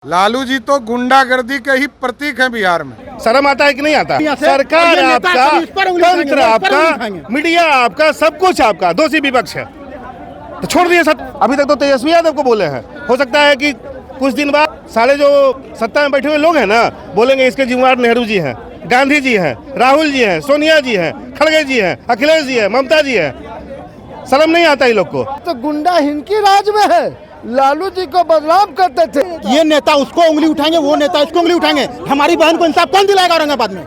लालू जी तो गुंडागर्दी के ही प्रतीक हैं बिहार में। शर्म आता है कि नहीं आता? सरकार आपका, तंत्र आपका, मीडिया आपका, सब कुछ आपका, दोषी विपक्ष है तो छोड़ दिए सब। अभी तक तो तेजस्वी यादव को बोले हैं, हो सकता है कि कुछ दिन बाद सारे जो सत्ता में बैठे हुए लोग हैं ना, बोलेंगे इसके जिम्मेवार नेहरू जी हैं, गांधी जी हैं, राहुल जी हैं, सोनिया जी हैं, खड़गे जी हैं, अखिलेश जी हैं, ममता जी हैं। शर्म नहीं आता इन लोग को? तो गुंडा इनकी राज में है। लालू जी को बदनाम करते थे। ये नेता उसको उंगली उठाएंगे, वो नेता इसको उंगली उठाएंगे। हमारी बहन को इंसाफ कौन दिलाएगा औरंगाबाद में?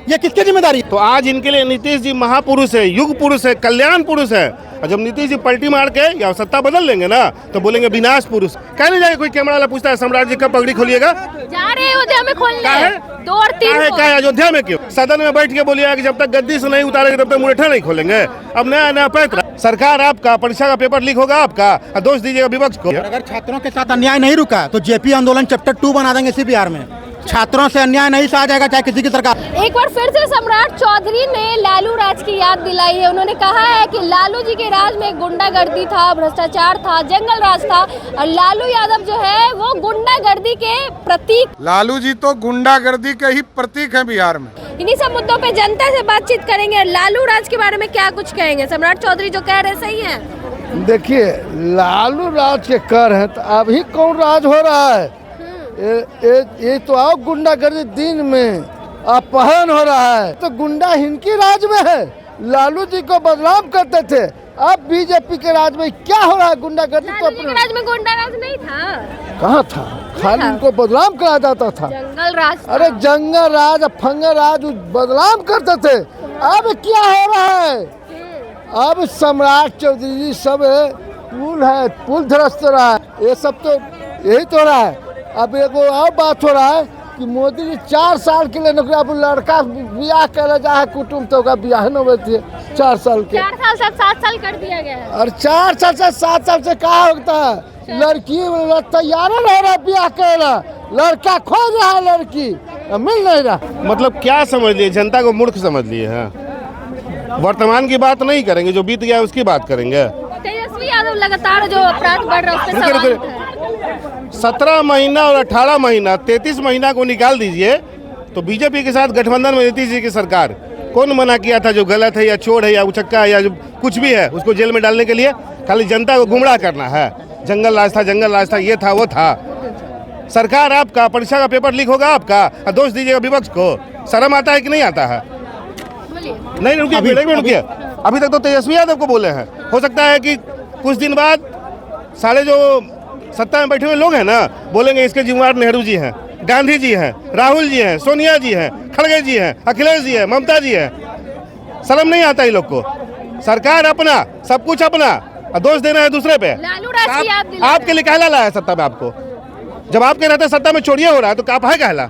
ये किसकी जिम्मेदारी? तो आज इनके लिए नीतीश जी महापुरुष है, युग पुरुष है, कल्याण पुरुष है। और जब नीतीश जी पलटी मार के या सत्ता बदल लेंगे ना, तो बोलेंगे विनाश पुरुष। कह नहीं जाएगा कोई कैमरा वाला पूछता है सम्राट जी कब पगड़ी खोलिएगा? जा रहे अयोध्या में खोलने 2 और 3 क्या है अयोध्या में? क्यों सदन में बैठ के बोलिएगा कि जब तक गद्दी से नहीं उतारेंगे तब तक मुरेठा नहीं खोलेंगे? अब नया नया पैतरा। सरकार आपका, परीक्षा का पेपर लीक होगा आपका, दोष दीजिएगा विपक्ष को। अगर छात्रों के साथ अन्याय नहीं रुका तो जेपी आंदोलन चैप्टर 2 बना देंगे इसी बिहार में। छात्रों से अन्याय नहीं सहा जाएगा, चाहे किसी की सरकार। एक बार फिर से सम्राट चौधरी ने लालू राज की याद दिलाई है। उन्होंने कहा है कि लालू जी के राज में गुंडागर्दी था, भ्रष्टाचार था, जंगल राज था और लालू यादव जो है वो गुंडागर्दी के प्रतीक। लालू जी तो गुंडागर्दी के ही प्रतीक हैं बिहार में। इन्हीं सब मुद्दों पे जनता से बातचीत करेंगे। लालू राज के बारे में क्या कुछ कहेंगे? सम्राट चौधरी जो कह रहे सही है? देखिए, लालू राज के कर है तो अभी कौन राज हो रहा है? ये तो आओ गुंडागर्दी दिन में अपहरण हो रहा है। तो गुंडा इनकी राज में है। लालू जी को बदनाम करते थे, अब बीजेपी के राज में क्या हो रहा है? गुंडागर्दी तो लालू जी के राज में गुंडा राज नहीं था। कहाँ था? खाली उनको बदनाम करा जाता था। जंगल राज। अरे जंगल राज, फंगल राज बदनाम करते थे। अब क्या हो रहा है? अब सम्राट चौधरी जी सब पुल ध्वस्त हो रहा है। ये सब तो यही तो हो रहा है। अब एक और बात हो रहा है कि मोदी जी 4 साल के लिए नौकरी, अब लड़का ब्याह कर जा है कुटुम्ब तो का ब्याह न होती है 4 साल के। 4 साल से 7 साल कर दिया गया है। और 4 साल से 7 साल से कहा होता है? लड़की तैयार रह रहा ब्याह करना, लड़का खोज रहा है, लड़की मिल नहीं रहा। मतलब क्या समझ लिए? जनता को मूर्ख समझ लिए हैं। वर्तमान की बात नहीं करेंगे, जो बीत गया उसकी बात करेंगे। तेजस्वी यादव लगातार जो अपराध बढ़ रहा है उस पे सवाल उठाए। 17 महीना और 18 महीना, 33 महीना को निकाल दीजिए तो बीजेपी के साथ गठबंधन में नीतीश जी की सरकार, कौन मना किया था जो गलत है या चोर है या उचक्का है या जो कुछ भी है उसको जेल में डालने के लिए? खाली जनता को गुमराह करना है। जंगल राज था, जंगल राज था, ये था वो था। सरकार आपका, परीक्षा का पेपर लीक होगा आपका, दोष दीजिएगा विपक्ष को। शर्म आता है कि नहीं आता है? नहीं रुकिए, अभी तक तो तेजस्वी यादव को बोले हैं, हो सकता है कि कुछ दिन बाद सारे जो सत्ता में बैठे हुए लोग हैं ना, बोलेंगे इसके जिम्मेवार नेहरू जी हैं, गांधी जी हैं, राहुल जी हैं, सोनिया जी हैं, खड़गे जी हैं, अखिलेश जी हैं, ममता जी हैं। शर्म नहीं आता इन लोग को? सरकार अपना, सब कुछ अपना, और दोष देना है दूसरे पे। लालू राज की याद दिलाया। आपके लिए कहला लाया सत्ता में आपको? जब आपके रहते सत्ता में चोरिया हो रहा है तो आप है कहला?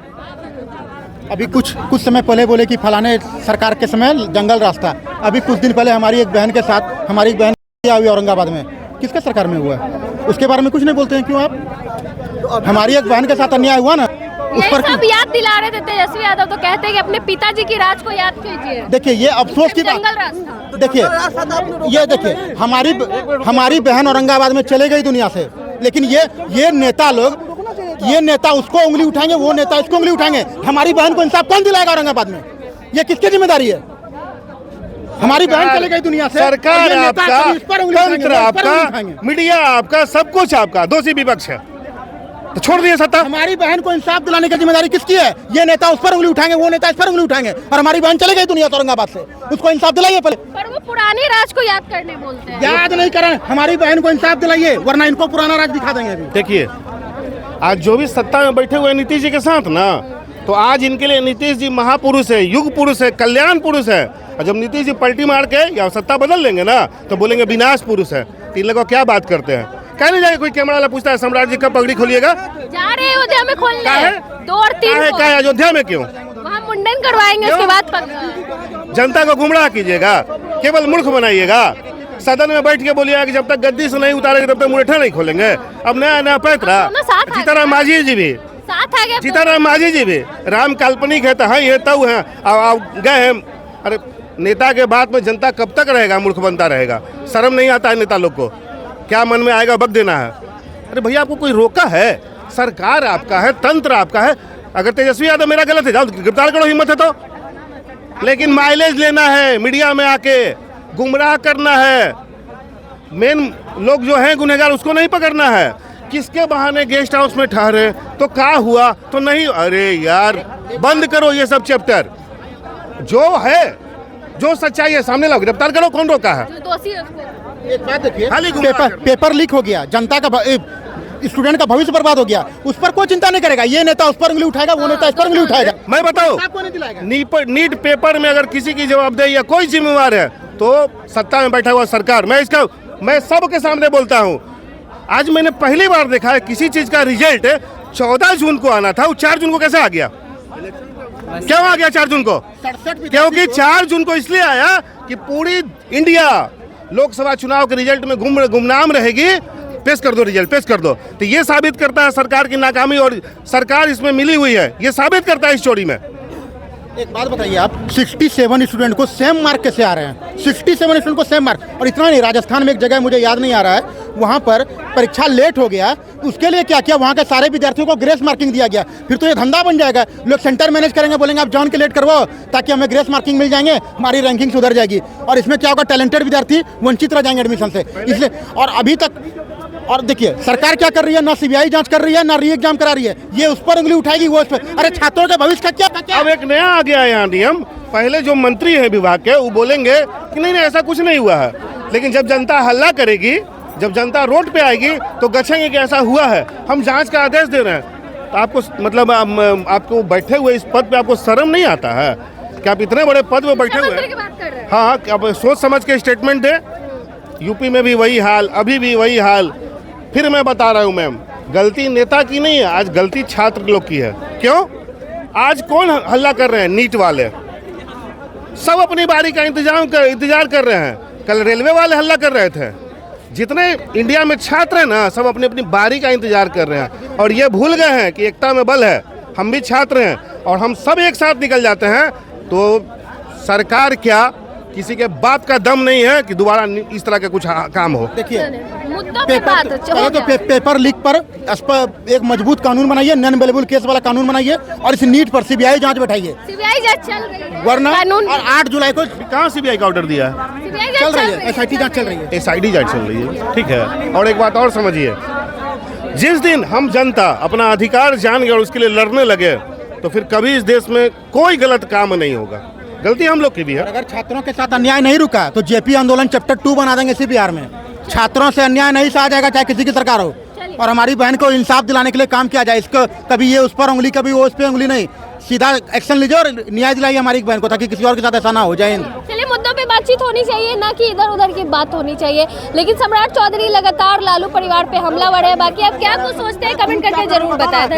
अभी कुछ समय पहले बोले कि फलाने सरकार के समय जंगल रास्ता। अभी कुछ दिन पहले हमारी एक बहन के साथ, हमारी एक बहन हुई औरंगाबाद में, किसके सरकार में हुआ है? उसके बारे में कुछ नहीं बोलते हैं, क्यों आप? हमारी एक बहन के साथ अन्याय हुआ ना, उस पर सब याद दिला रहे थे तेजस्वी यादव। तो कहते हैं कि अपने पिताजी की राज को याद कीजिए। देखिए, ये अफसोस की जंगल बात। राज था। देखिए, ये देखिए, हमारी बहन औरंगाबाद में चले गई दुनिया से, लेकिन ये नेता लोग, ये नेता उसको उंगली उठाएंगे, वो नेता इसको उंगली उठाएंगे। हमारी बहन को इंसाफ कौन दिलाएगा औरंगाबाद में? ये किसकी जिम्मेदारी है? हमारी बहन चली गई दुनिया से। सरकार आपका, तंत्र आपका, मीडिया आपका, सब कुछ आपका, दोषी विपक्ष है तो छोड़ दिए सत्ता। हमारी बहन को इंसाफ दिलाने की जिम्मेदारी किसकी है? ये नेता उस पर उंगली उठाएंगे, वो नेता इस पर उंगली उठाएंगे, और हमारी बहन चली गई दुनिया से औरंगाबाद से, उसको इंसाफ दिलाइए पहले। पर वो पुराने राज को याद करने बोलते हैं। याद नहीं करें, हमारी बहन को इंसाफ दिलाइए, वरना इनको पुराना राज दिखा देंगे। अभी देखिए, आज जो भी सत्ता में बैठे हुए नीतीश जी के साथ ना, तो आज इनके लिए नीतीश जी महापुरुष है, युग पुरुष है, कल्याण पुरुष है। और जब नीतीश जी पलटी मार के या सत्ता बदल लेंगे ना, तो बोलेंगे विनाश पुरुष है। तो इन लोगों क्या बात करते हैं? कह नहीं जाएगा कोई कैमरा वाला पूछता है सम्राट जी कब पगड़ी खोलिएगा? जा रहे अयोध्या में खोलने 2 और 3 क्या है अयोध्या में? क्यों वहाँ मुंडन करवाएंगे, उसके बाद जनता को गुमराह कीजिएगा, केवल मूर्ख बनाइएगा। सदन में बैठ के बोलिएगा कि जब तक गद्दी से नहीं उतारेंगे तब तक मुरेठा नहीं खोलेंगे। अब नया नया पैतरा। सीताराम मांझी जी भी साथ आ गए। सीताराम मांझी जी भी राम काल्पनिक है तो हाँ ये तब है गए हैं। अरे नेता के बात में जनता कब तक रहेगा? मूर्ख बनता रहेगा। शर्म नहीं आता है नेता लोग को? क्या मन में आएगा वक्त देना है? अरे भैया, आपको कोई रोका है? सरकार आपका है, तंत्र आपका है। अगर तेजस्वी यादव मेरा गलत है, जाओ गिरफ्तार करो, हिम्मत है तो। लेकिन माइलेज लेना है, मीडिया में आके गुमराह करना है, मेन लोग जो हैं गुनहगार उसको नहीं पकड़ना है। किसके बहाने गेस्ट हाउस में ठहरे तो क्या हुआ तो नहीं, अरे यार बंद करो ये सब चैप्टर। जो है, जो सच्चाई है सामने लाओ, गिरफ्तार करो, कौन रोका है? जो दोषी है उसको। एक बात देखिए, खाली गुमराह कर- पेपर लीक हो गया, जनता का स्टूडेंट का भविष्य बर्बाद हो गया, उस पर कोई चिंता नहीं करेगा। ये नेता उस पर उंगली उठाएगा, वो नेता इस पर उंगली उठाएगा। मैं बताओ, कौन नहीं दिलाएगा? नीट पेपर में अगर किसी की जवाबदेही या कोई जिम्मेवार है तो सत्ता में बैठा हुआ सरकार। मैं सबके सामने बोलता हूं, आज मैंने पहली बार देखा है किसी चीज का रिजल्ट 14 जून को आना था, वो 4 जून को कैसे आ गया? क्यों आ गया 4 जून को? क्योंकि 4 जून को इसलिए आया कि पूरी इंडिया लोकसभा चुनाव के रिजल्ट में गुमनाम रहेगी। पेश कर दो रिजल्ट, पेश कर दो। तो ये साबित करता है सरकार की नाकामी, और सरकार इसमें मिली हुई है, ये साबित करता है इस चोरी में। एक बात बताइए आप, 67 स्टूडेंट को सेम मार्क कैसे आ रहे हैं? 67 स्टूडेंट को सेम मार्क। और इतना नहीं, राजस्थान में एक जगह मुझे याद नहीं आ रहा है, वहाँ पर परीक्षा लेट हो गया, उसके लिए क्या किया, वहाँ के सारे विद्यार्थियों को ग्रेस मार्किंग दिया गया। फिर तो ये धंधा बन जाएगा, लोग सेंटर मैनेज करेंगे, बोलेंगे आप जान के लेट करवाओ ताकि हमें ग्रेस मार्किंग मिल जाएंगे, हमारी रैंकिंग सुधर जाएगी। और इसमें क्या होगा, टैलेंटेड विद्यार्थी वंचित रह जाएंगे एडमिशन से। इसलिए, और अभी तक, और देखिए सरकार क्या कर रही है, ना सीबीआई जांच कर रही है, ना री एग्जाम करा रही है, ये उस पर उंगली उठाएगी, वो उस पर। अरे छात्रों के भविष्य का क्या? अब एक नया आ गया यहाँ नियम, पहले जो मंत्री है विभाग के वो बोलेंगे कि नहीं नहीं ऐसा कुछ नहीं हुआ है, लेकिन जब जनता हल्ला करेगी, जब जनता रोड पे आएगी तो गछेंगे कि ऐसा हुआ है, हम जांच का आदेश दे रहे हैं। तो आपको मतलब आपको बैठे हुए इस पद पे आपको शर्म नहीं आता है कि आप इतने बड़े पद पे बैठे हुए मंत्री की हैं? बात कर रहे हैं। हाँ, अब सोच समझ के स्टेटमेंट दे। यूपी में भी वही हाल, अभी भी वही हाल। फिर मैं बता रहा हूँ मैम, गलती नेता की नहीं है, आज गलती छात्र लोग की है। क्यों? आज कौन हल्ला कर रहे हैं? नीट वाले सब अपनी बारी का इंतजार कर रहे हैं। कल रेलवे वाले हल्ला कर रहे थे। जितने इंडिया में छात्र हैं ना, सब अपनी अपनी बारी का इंतजार कर रहे हैं, और ये भूल गए हैं कि एकता में बल है। हम भी छात्र हैं और हम सब एक साथ निकल जाते हैं तो सरकार क्या, किसी के बाप का दम नहीं है कि दोबारा इस तरह का कुछ काम हो। देखिए, मुद्दों पे बात हो गया। पेपर लीक पर एक मजबूत कानून बनाइए, नॉन अवेलेबल केस वाला कानून बनाइए, और इस नीट पर सीबीआई जांच बैठाइए। सीबीआई जांच चल रही है, वरना कानून और 8 जुलाई को कहाँ सीबीआई का ऑर्डर दिया है? सीबीआई चल जांच रही है, एसआईटी जांच चल रही है। एसआईटी जांच चल रही है, ठीक है। और एक बात और समझिए, जिस दिन हम जनता अपना अधिकार जान गए और उसके लिए लड़ने लगे तो फिर कभी इस देश में कोई गलत काम नहीं होगा। गलती हम लोग की भी है। अगर छात्रों के साथ अन्याय नहीं रुका तो जेपी आंदोलन चैप्टर 2 बना देंगे इसी बिहार में। छात्रों से अन्याय नहीं सहा जाएगा, चाहे किसी की सरकार हो। और हमारी बहन को इंसाफ दिलाने के लिए काम किया जाए। इसको कभी ये उस पर उंगली, कभी वो उस पर उंगली नहीं, सीधा एक्शन लीजिए और न्याय दिलाइए हमारी बहन को, ताकि किसी और के साथ ऐसा ना हो जाए। चलिए, मुद्दों पे बातचीत होनी चाहिए, ना कि इधर उधर की बात होनी चाहिए। लेकिन सम्राट चौधरी लगातार लालू परिवार पे हमलावर है। बाकी आप क्या कुछ सोचते हैं, कमेंट करके जरूर बताएं।